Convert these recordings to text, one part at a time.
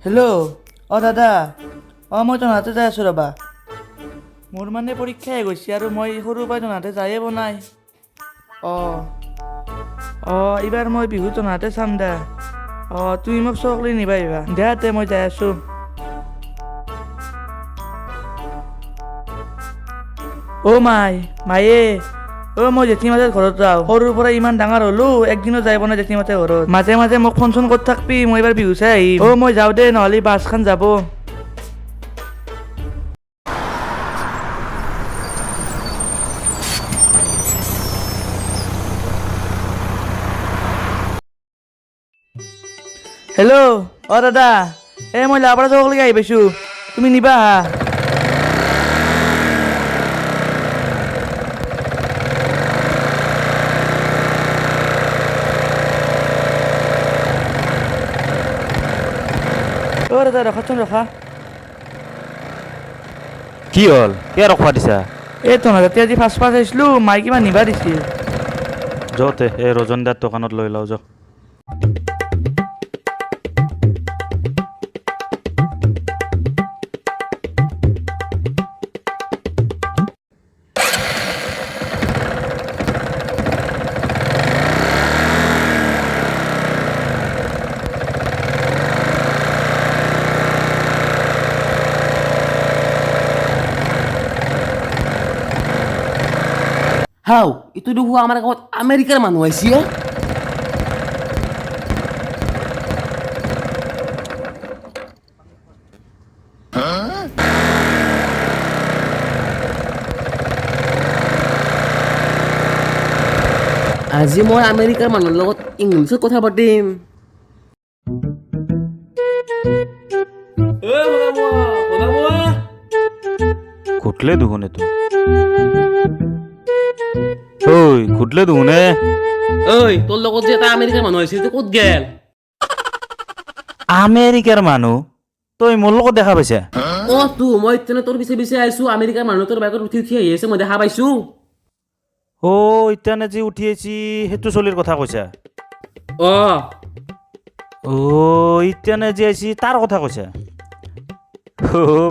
Hello' দাদা মই তহঁতে যাই আছোঁ ৰ'বা। মোৰ মানে পৰীক্ষাই গৈছে আৰু মই সৰুৰ পৰাই তহঁতে যায়ে বনাই। এইবাৰ মই বিহু তহঁতে চাম দে। তুমি মোক চকলি নিবা আহিবা দে মই যাই আছোঁ। মায়ে মই জেঠীমাহঁতৰ ঘৰত যাওঁ। সৰুৰ পৰা ইমান ডাঙৰ হ'লো, একদিনো যাই পোৱা নাই জেঠীমাহঁতৰ ঘৰত। মাজে মাজে মোক ফোন চোন কৰি থাকবি, মই এইবাৰ বিহু চাই আহিম। মই যাওঁ দে, নহ'লে বাছখন যাব। হেল্ল' দাদা মই লাপাৰা চকলৈকে আহি পাইছোঁ, তুমি নিবা আহা। দাদা ৰখাচোন ৰখা। কি হ'ল? কিয় ৰখোৱা দিছা? তহঁতে আজি ফাৰ্ষ্ট আহিছিলোঁ, মায়ে কিবা নিবা দিছিল। যতে এই ৰজনদাৰ দোকানত লৈ লওঁ যাওঁ। ইটো দেখো আমাৰ গাঁৱত আমেৰিকাৰ মানুহ আহিছে। আজি মই আমেৰিকাৰ মানুহৰ লগত ইংলিছত কথা পাতিম। ঘুটলে দেখোন এইটো। ঘুটলে দেখোনে। তোৰ লগত যে এটা আমেৰিকাৰ মানুহ আহিছে, ক'ত গেল? আমেৰিকাৰ মানুহ? তই মোৰ লগত দেখা পাইছা? মই তোৰ পিছে পিছে আহিছো। আমেৰিকাৰ মানুহ তোৰ বাইকত উঠি উঠি আহি আছে, মই দেখা পাইছো। ইতানে যি উঠি আহিছি সেইটো চলিৰ কথা কৈছা? ইতানে যি আহিছি তাৰ কথা কৈছা?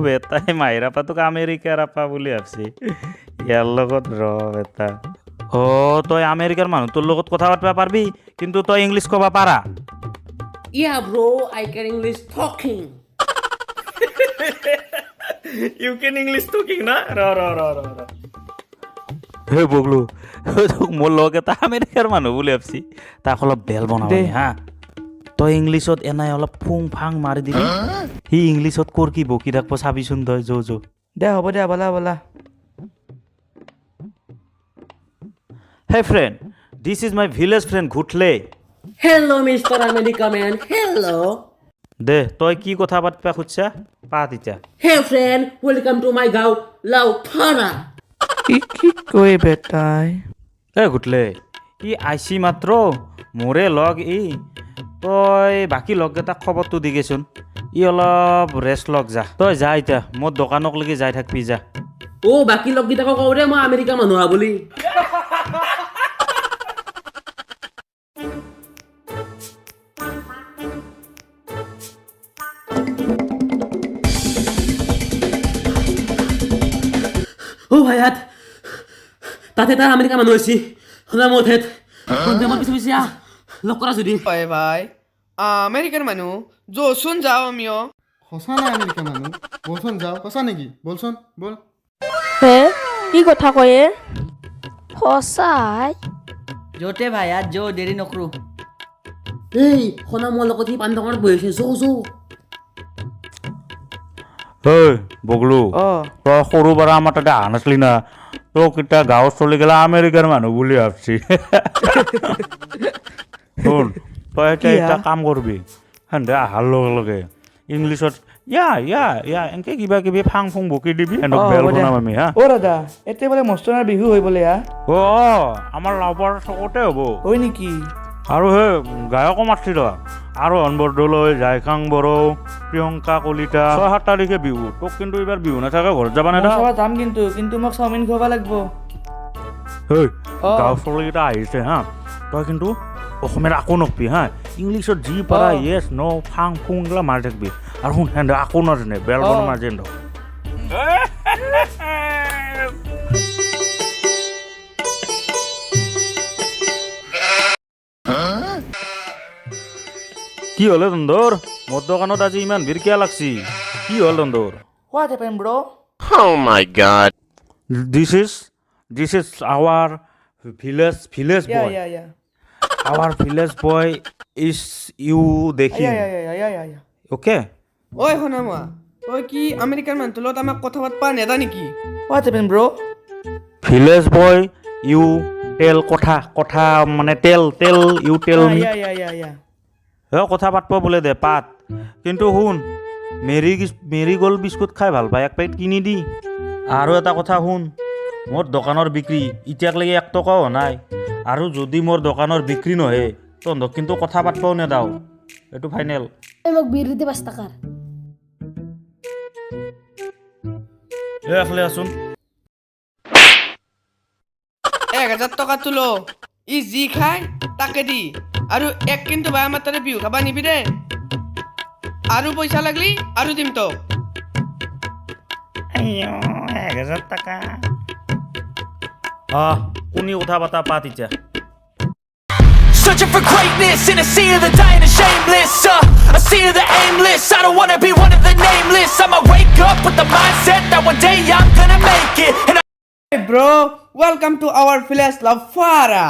বেটাই মাহিৰাপা তোক আমেৰিকাৰ আপা বুলি ভাবছি। ইয়াৰ লগত বেটা। তই আমেৰিকাৰ মানুহ তোৰ লগত কথা পাতিবা পাৰবি, কিন্তু তই ইংলিছ ক'বা পাৰা? Yeah bro, I can English talking. You can English talking না? ৰ বগলু, তোক মোৰ লগ এটা আমেৰিকাৰ মানুহ বুলি ভাবছি, তাক অলপ বেল বনাবি হা। তই ইংলিছত এনাই অলপ ফুং ফাং মাৰি দিবি, সি ইংলিছত কি বকি থাকব চাবিচোন তই। দে হ'ব দে, বলা। Hey friend, this is my village friend Gutle. Hello Mr. America man, hello. দে তই কি কথা পাতবা খুজছা পাত ইটা। Hey friend, welcome to my গাঁও লাউথাৰা। কি কয় বেটাই? গুটলে ই আইছি মাত্ৰ মোৰে লগ তই বাকী লগকেইটাক খবৰটো দিগেচোন। ই অলপ ৰেষ্ট লগ যা। তই যা এতিয়া, মোৰ দোকানকলৈকে যাই থাকবি যা। বাকী লগকেইটাকো কওঁ দে মই আমেৰিকাৰ মানুহ হোৱা বুলি। ভাইহাত তাতে তাৰ আমেৰিকা মানুহ আহিছে। শুনা মোৰ ঠেত মোৰ পিছে পিছে লগ কৰা যদি। ভাই আমেৰিকাৰ মানুষ যোসুন যাও আমিও। সঁচা নাই আমেৰিকা মানুহ? বলচোন যাওঁ। সঁচা নেকি? বলচোন বল। কি কথা কয়ে? সঁচাই? য'তে ভাই দেৰি নকৰো। শুনা মোৰ লগত সি পানী দোকানত বহি আছে। বগলু, তই সৰু পৰা আমাৰ তাতে অহা নাছিলি না, তোক এতিয়া গাঁৱত চলি গেলা আমেৰিকাৰ মানুহ বুলি ভাবছি। শুন, তই এতিয়া কাম কৰবি, সেন্দে অহাৰ লগে লগে ইংলিছত এনেকে কিবা কিবি ফাং ফুং বকি দিবি, এনেক বেল বনাম আমি হা। দাদা এতিয়া বোলে মস্তৰ বিহু হৈ বোলে আমাৰ লাওপাৰ চকতে হ'ব। হয় নেকি? আৰু গায়কো মাতছি ৰ, আৰু বৰদলৈ, জাইখাং বড়ো, প্ৰিয়ংকা কলিতা। 6-7 তাৰিখে বিহু। তোক কিন্তু এইবাৰ বিহু নাথাকে ঘৰত যাবা নে? যাম কিন্তু মোক চাওমিন খুৱাব লাগিব। গাঁও চলিকেইটা আহিছে হা, তই কিন্তু অসমীয়াত আকৌ নকবি হা। ইংলিছত যি পাৰা য়েছ ন ফাং ফুং গিলা মাৰি থাকিবি আৰু শুন হেন্দ আকৌ নাজানে বেলবন মাৰি যেন কি হ'লে তন্দৰ মোৰ দোকানত আজি ইমান ভিৰ কিয় লাগছি কি হ'ল তন্দৰ What happened, bro? Oh my god. This is our village Yeah, boy. yeah, yeah. Our village boy is you দেখি Yeah. okay ঐ শুনা মই তই কি আমেৰিকাৰ মানুহটোৰ লগত আমাক কথা পাতবা নেদা নেকি What happened, bro? village boy you tell কথা মানে tell you tell me Yeah. কথা পাতব বোলে দে পাত কিন্তু শুন মেৰি গ'ল্ড বিস্কুট খাই ভাল পায় এক পেকেট কিনি দি আৰু এটা কথা শুন মোৰ দোকানৰ বিক্ৰী এতিয়ালৈকে 1 টকাও হোৱা নাই আৰু যদি মোৰ দোকানৰ বিক্ৰী নহয় তহঁতক কিন্তু কথা পাতবও নেদাও এইটো ফাইনেল মোক বিৰ দি 5 টাকাৰ এখলে আছোন 1000 টকা তুলো ই যি খায় তাকে দি আৰু এক কিন্তু ভাই আমাৰ তাৰে বিহু খাবা নিবি দে আৰু পইচা লাগলি আৰু দিম তো আইও 1000 টাকা কোনি কথা পাতা পাত এতিয়া Searching for greatness in a sea of the dying and shameless a sea of the aimless I don't wanna be one of the nameless I'ma wake up with the mindset that one day I'm gonna make it and Hey bro, welcome to our village Lafara.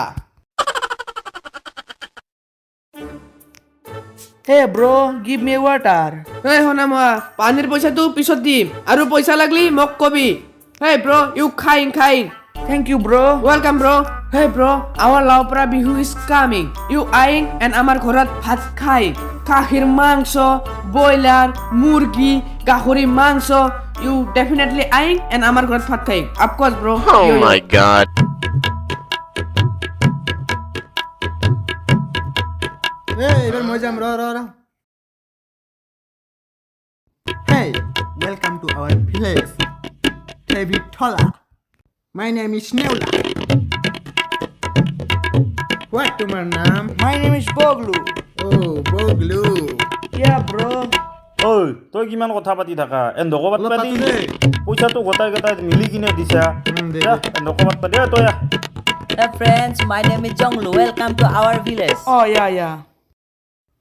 Hey, bro, give me water. Hey hona ma, panir paisa tu pisot dim. Aru paisa lagli mok kobi. Hey bro, you khaing. Thank you, bro. Welcome bro. Hey bro, our Laupara Bihu is coming. You aing and amar ghorat bhat khai. Kahir mangso, boiler, murgi, gahuri mangso. You definitely aing and amar ghorat bhat khai. Of course bro. Oh my god. Hey, এবার মই যাম র Hey, welcome to our village. Heavy Thola. My name is Neula. What তোমার নাম? My name is Boglu. Oh, Boglu. Yeah, bro. ঐ তই কিমান কথা পাতি থাকা এন্দক অলপ পাতি পাতো দেই। পইচাটো গোটাই মিলি কিনে দিছা দে, যা, এন্দক পাতি তই Hey friends, my name is Jonglu. Welcome to our village. Oh, yeah.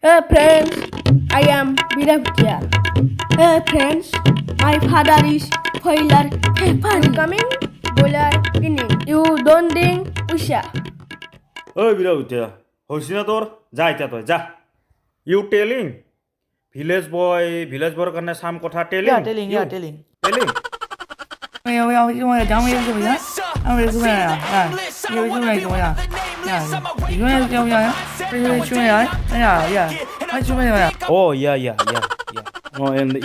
Hey friends, I am Birabhya. Hey friends, my father is Foiler. Hey fun coming, Boiler inning. You don't think Usha. ঐ বিৰা উঠা হৈছি না তোৰ যা এতিয়া তই যা U telling village বয়ৰ কাৰণে চাম কথা টেলিং Yeah, telling. টেলিং ইয়া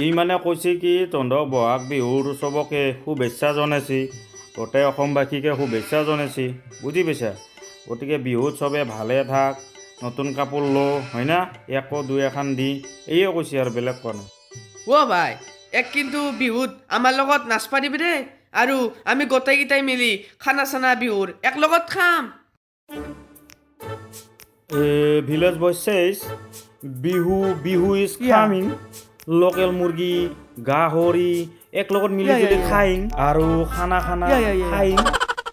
ই মানে কৈছে কি তহঁতক বহাগ বিহুৰ চবকে শুভেচ্ছা জনাইছি গোটেই অসমবাসীকে শুভেচ্ছা জনাইছি বুজি পাইছা গতিকে বিহুত চবে ভালে থাক নতুন কাপোৰ লো হয় না 1 2 এখন দি এইয়ে কৈছে আৰু বেলেগ কোৱা নাই ও ভাই এক কিন্তু বিহুত আমাৰ লগত নাচ পাৰিবি দে আৰু আমি গোটেইকেইটাই মিলি খানা চানা বিহুৰ এক লগত খাম village boy Sage Bihu is coming local মুৰ্গী গাহৰি এক লগত মিলি জুলি খাইং আৰু খানা খাইং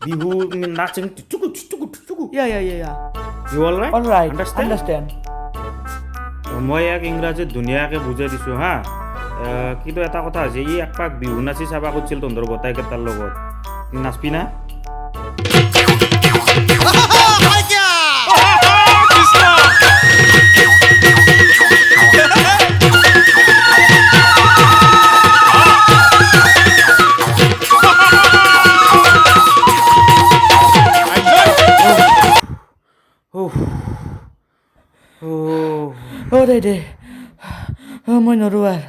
বিহু নাচিং টুকু Yeah. You all right? All right. Understand? মই এক ইংৰাজীত ধুনীয়াকৈ বুজাই দিছোঁ হা কিন্তু এটা কথা হৈছে ই এক পাক বিহু নাচি চাবা খুজিছিল তহঁতৰ গোটাইকেইটাৰ লগত নাচবি না Oh, deh. Oh, মই নৰো আৰু